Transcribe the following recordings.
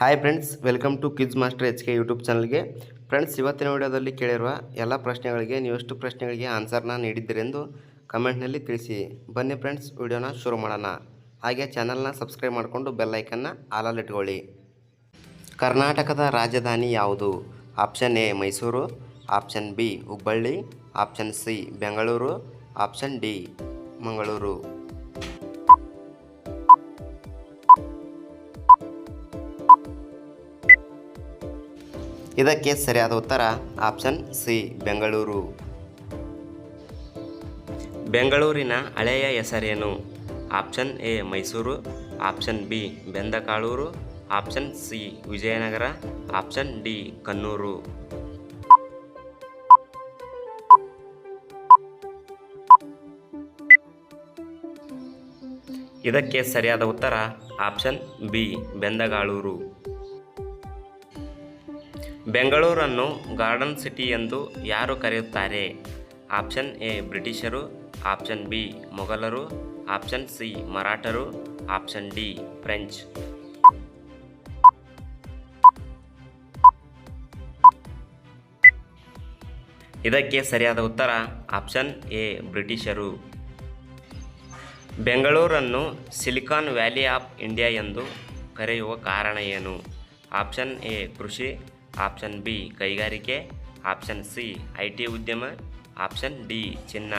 Hi friends, welcome to quiz master HK YouTube ಚಾನಲ್ಗೆ. Friends, ಇವತ್ತಿನ ವಿಡಿಯೋದಲ್ಲಿ ಕೇಳಿರುವ ಎಲ್ಲ ಪ್ರಶ್ನೆಗಳಿಗೆ ನೀವೆಷ್ಟು ಪ್ರಶ್ನೆಗಳಿಗೆ ಆನ್ಸರ್ನ ನೀಡಿದ್ದೀರೆಂದು ಕಮೆಂಟ್ನಲ್ಲಿ ತಿಳಿಸಿ. ಬನ್ನಿ ಫ್ರೆಂಡ್ಸ್, ವಿಡಿಯೋನ ಶುರು ಮಾಡೋಣ. ಹಾಗೆ ಚಾನಲ್ನ ಸಬ್ಸ್ಕ್ರೈಬ್ ಮಾಡಿಕೊಂಡು ಬೆಲ್ ಐಕನ್ನ ಆಲಲ್ಲಿ ಇಟ್ಕೊಳ್ಳಿ. ಕರ್ನಾಟಕದ ರಾಜಧಾನಿ ಯಾವುದು? Option A Mysuru, option B Hubballi, option C Bengaluru, option D Mangaluru. ಇದಕ್ಕೆ ಸರಿಯಾದ ಉತ್ತರ ಆಪ್ಷನ್ ಸಿ ಬೆಂಗಳೂರು. ಬೆಂಗಳೂರಿನ ಹಳೆಯ ಹೆಸರೇನು? Option A Mysuru, option B Bendakaluru, option C Vijayanagara, option D Kannur. ಇದಕ್ಕೆ ಸರಿಯಾದ ಉತ್ತರ ಆಪ್ಷನ್ ಬಿ ಬೆಂದಗಾಳೂರು. ಬೆಂಗಳೂರನ್ನು ಗಾರ್ಡನ್ ಸಿಟಿ ಎಂದು ಯಾರು ಕರೆಯುತ್ತಾರೆ? ಆಪ್ಷನ್ ಎ ಬ್ರಿಟಿಷರು, ಆಪ್ಷನ್ ಬಿ ಮೊಘಲರು, ಆಪ್ಷನ್ ಸಿ ಮರಾಠರು, ಆಪ್ಷನ್ ಡಿ ಫ್ರೆಂಚ್. ಇದಕ್ಕೆ ಸರಿಯಾದ ಉತ್ತರ ಆಪ್ಷನ್ ಎ ಬ್ರಿಟಿಷರು. ಬೆಂಗಳೂರನ್ನು ಸಿಲಿಕಾನ್ ವ್ಯಾಲಿ ಆಫ್ ಇಂಡಿಯಾ ಎಂದು ಕರೆಯುವ ಕಾರಣ ಏನು? ಆಪ್ಷನ್ ಎ ಕೃಷಿ, ಆಪ್ಷನ್ ಬಿ ಕೈಗಾರಿಕೆ, ಆಪ್ಷನ್ ಸಿ IT ಉದ್ಯಮ, ಆಪ್ಷನ್ ಡಿ ಚಿನ್ನ.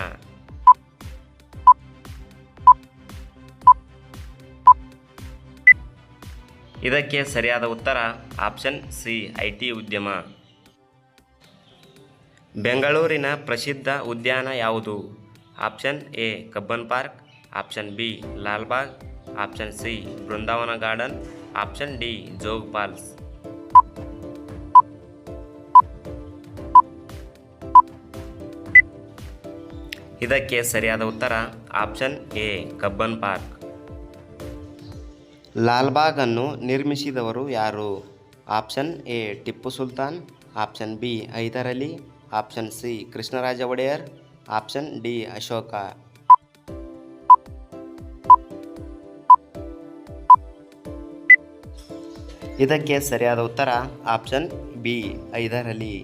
ಇದಕ್ಕೆ ಸರಿಯಾದ ಉತ್ತರ ಆಪ್ಷನ್ ಸಿ IT ಉದ್ಯಮ. ಬೆಂಗಳೂರಿನ ಪ್ರಸಿದ್ಧ ಉದ್ಯಾನ ಯಾವುದು? Option A Cubbon park, option B Lalbagh, option C Brindavan garden, option D Jog falls. ಇದಕ್ಕೆ ಸರಿಯಾದ ಉತ್ತರ option A Cubbon park. Lalbagh ಅನ್ನು ನಿರ್ಮಿಸಿದವರು ಯಾರು? Option A Tipu Sultan, option B Hyder Ali, option C Krishnaraja Wodeyar, option D Ashoka. ಇದಕ್ಕೆ ಸರಿಯಾದ ಉತ್ತರ ಆಪ್ಷನ್ ಬಿ ಹೈದರ್ ಅಲಿ.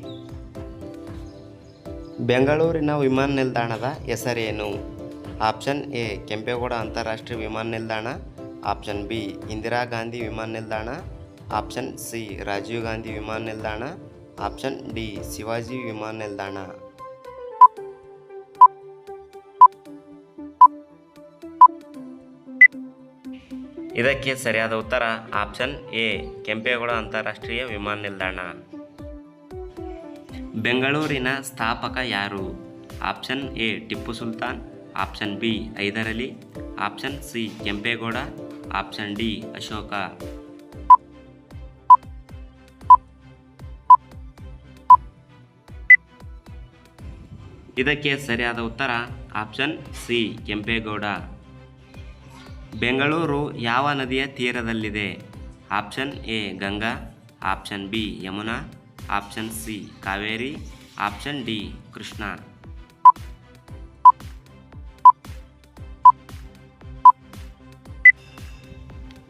ಬೆಂಗಳೂರಿನ ವಿಮಾನ ನಿಲ್ದಾಣದ ಹೆಸರೇನು? ಆಪ್ಷನ್ ಎ ಕೆಂಪೇಗೌಡ ಅಂತಾರಾಷ್ಟ್ರೀಯ ವಿಮಾನ ನಿಲ್ದಾಣ, ಆಪ್ಷನ್ ಬಿ ಇಂದಿರಾ ಗಾಂಧಿ ವಿಮಾನ ನಿಲ್ದಾಣ, ಆಪ್ಷನ್ ಸಿ ರಾಜೀವ್ ಗಾಂಧಿ ವಿಮಾನ ನಿಲ್ದಾಣ, ಆಪ್ಷನ್ ಡಿ ಶಿವಾಜಿ ವಿಮಾನ ನಿಲ್ದಾಣ. ಇದಕ್ಕೆ ಸರಿಯಾದ ಉತ್ತರ ಆಪ್ಷನ್ ಎ ಕೆಂಪೇಗೌಡ ಅಂತಾರಾಷ್ಟ್ರೀಯ ವಿಮಾನ ನಿಲ್ದಾಣ. ಬೆಂಗಳೂರಿನ ಸ್ಥಾಪಕ ಯಾರು? Option A Tipu Sultan, option B Hyder Ali, option C Kempegowda, option D Ashoka. ಇದಕ್ಕೆ ಸರಿಯಾದ ಉತ್ತರ ಆಪ್ಷನ್ ಸಿ ಕೆಂಪೇಗೌಡ. ಬೆಂಗಳೂರು ಯಾವ ನದಿಯ ತೀರದಲ್ಲಿದೆ? Option A Ganga, option B Yamuna, option C Kaveri, option D Krishna.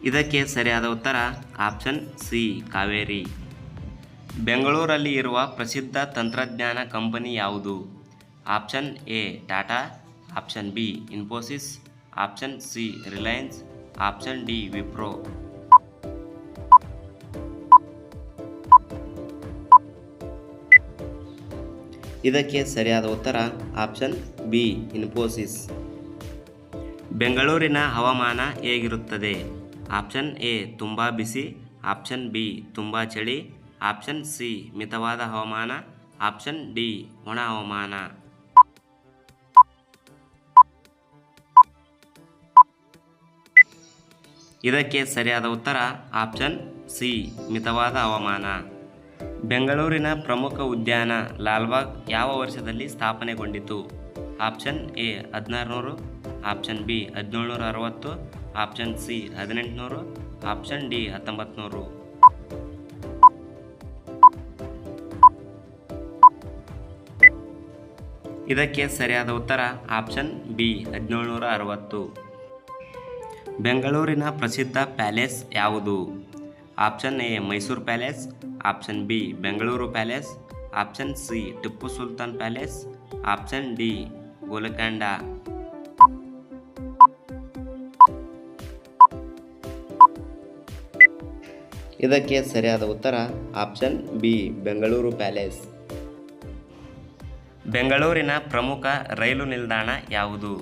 ಇದಕ್ಕೆ ಸರಿಯಾದ ಉತ್ತರ ಆಪ್ಷನ್ ಸಿ ಕಾವೇರಿ. ಬೆಂಗಳೂರಲ್ಲಿ ಇರುವ ಪ್ರಸಿದ್ಧ ತಂತ್ರಜ್ಞಾನ ಕಂಪನಿ ಯಾವುದು? Option A Tata, option B Infosys, option C Reliance, option D Wipro. ಇದಕ್ಕೆ ಸರಿಯಾದ ಉತ್ತರ ಆಪ್ಷನ್ ಬಿ ಇನ್ಫೋಸಿಸ್. ಬೆಂಗಳೂರಿನ ಹವಾಮಾನ ಹೇಗಿರುತ್ತದೆ? ಆಪ್ಷನ್ ಎ ತುಂಬ ಬಿಸಿ, ಆಪ್ಷನ್ ಬಿ ತುಂಬ ಚಳಿ, ಆಪ್ಷನ್ ಸಿ ಮಿತವಾದ ಹವಾಮಾನ, ಆಪ್ಷನ್ ಡಿ ಒಣ ಹವಾಮಾನ. ಇದಕ್ಕೆ ಸರಿಯಾದ ಉತ್ತರ ಆಪ್ಷನ್ ಸಿ ಮಿತವಾದ ಹವಾಮಾನ. ಬೆಂಗಳೂರಿನ ಪ್ರಮುಖ ಉದ್ಯಾನ ಲಾಲ್ಬಾಗ್ ಯಾವ ವರ್ಷದಲ್ಲಿ ಸ್ಥಾಪನೆಗೊಂಡಿತು? Option A 1600, option B 1760, option C 1800, option D 1900. ಇದಕ್ಕೆ ಸರಿಯಾದ ಉತ್ತರ ಆಪ್ಷನ್ ಬಿ 1760. ಬೆಂಗಳೂರಿನ ಪ್ರಸಿದ್ಧ ಪ್ಯಾಲೇಸ್ ಯಾವುದು? Option A Mysuru palace, option B Bengaluru palace, option C Tipu Sultan palace, option D Golconda. ಇದಕ್ಕೆ ಸರಿಯಾದ ಉತ್ತರ ಆಪ್ಷನ್ ಬಿ ಬೆಂಗಳೂರು ಪ್ಯಾಲೇಸ್. ಬೆಂಗಳೂರಿನ ಪ್ರಮುಖ ರೈಲು ನಿಲ್ದಾಣ ಯಾವುದು?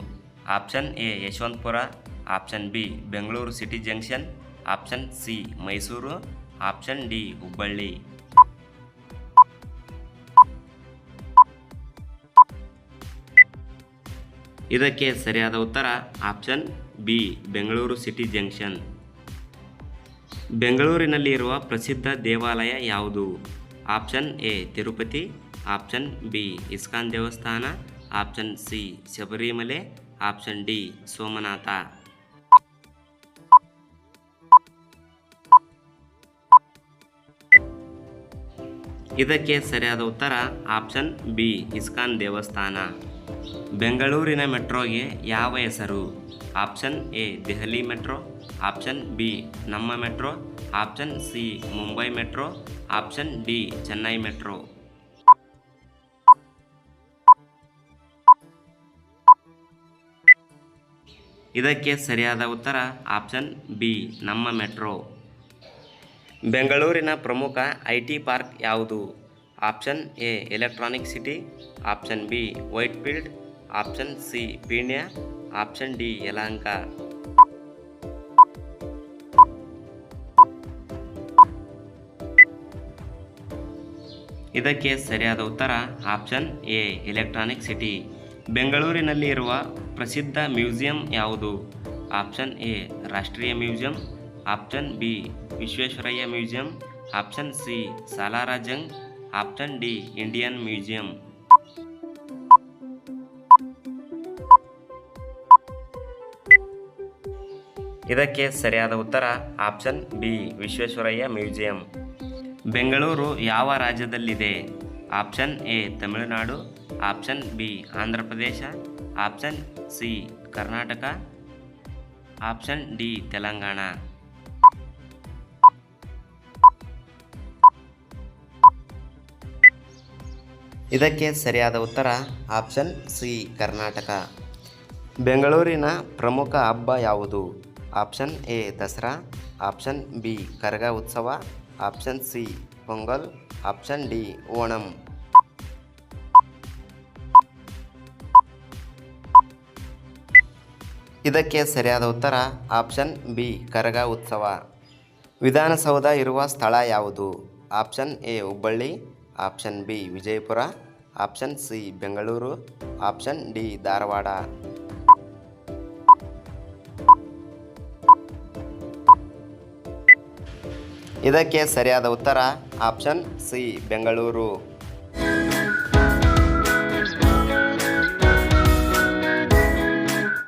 Option A Yeshwantpur, option B Bengaluru city junction, option C Mysuru, option D Hubballi. ಇದಕ್ಕೆ ಸರಿಯಾದ ಉತ್ತರ option B Bengaluru city junction. ಬೆಂಗಳೂರಿನಲ್ಲಿ ಇರುವ ಪ್ರಸಿದ್ಧ ದೇವಾಲಯ ಯಾವುದು? Option A Tirupati, option B ISKCON ದೇವಸ್ಥಾನ, option C Sabarimala, option D Somnath. ಇದಕ್ಕೆ ಸರಿಯಾದ ಉತ್ತರ ಆಪ್ಷನ್ ಬಿ ಇಸ್ಕಾನ್ ದೇವಸ್ಥಾನ. ಬೆಂಗಳೂರಿನ ಮೆಟ್ರೋಗೆ ಯಾವ ಹೆಸರು? Option A Delhi metro, option B Namma metro, option C Mumbai metro, option D Chennai metro. ಇದಕ್ಕೆ ಸರಿಯಾದ ಉತ್ತರ ಆಪ್ಷನ್ ಬಿ ನಮ್ಮ ಮೆಟ್ರೋ. ಬೆಂಗಳೂರಿನ ಪ್ರಮುಖ ಐಟಿ ಪಾರ್ಕ್ ಯಾವುದು? Option A electronic city, option B Whitefield, option C Peenya, option D Yelahanka. ಇದಕ್ಕೆ ಸರಿಯಾದ ಉತ್ತರ ಆಪ್ಷನ್ ಎ ಎಲೆಕ್ಟ್ರಾನಿಕ್ ಸಿಟಿ. ಬೆಂಗಳೂರಿನಲ್ಲಿ ಇರುವ ಪ್ರಸಿದ್ಧ ಮ್ಯೂಸಿಯಂ ಯಾವುದು? ಆಪ್ಷನ್ ಎ ರಾಷ್ಟ್ರೀಯ museum, option B Visvesvaraya museum, option C Salar Jung, option D Indian museum. ಇದಕ್ಕೆ ಸರಿಯಾದ ಉತ್ತರ option B Visvesvaraya museum. Bengaluru ಯಾವ ರಾಜ್ಯದಲ್ಲಿದೆ? Option A Tamil Nadu, option B Andhra Pradesh, option C Karnataka, option D Telangana. ಇದಕ್ಕೆ ಸರಿಯಾದ ಉತ್ತರ ಆಪ್ಷನ್ ಸಿ ಕರ್ನಾಟಕ. ಬೆಂಗಳೂರಿನ ಪ್ರಮುಖ ಹಬ್ಬ ಯಾವುದು? Option A Dasara, option B Karaga ಉತ್ಸವ, option C Pongal, option D Onam. ಇದಕ್ಕೆ ಸರಿಯಾದ ಉತ್ತರ ಆಪ್ಷನ್ ಬಿ ಕರಗ ಉತ್ಸವ. ವಿಧಾನಸೌಧ ಇರುವ ಸ್ಥಳ ಯಾವುದು? Option A Hubballi, option B Vijayapura, option C Bengaluru, option D Dharwad. ಇದಕ್ಕೆ ಸರಿಯಾದ ಉತ್ತರ ಆಪ್ಷನ್ ಸಿ ಬೆಂಗಳೂರು.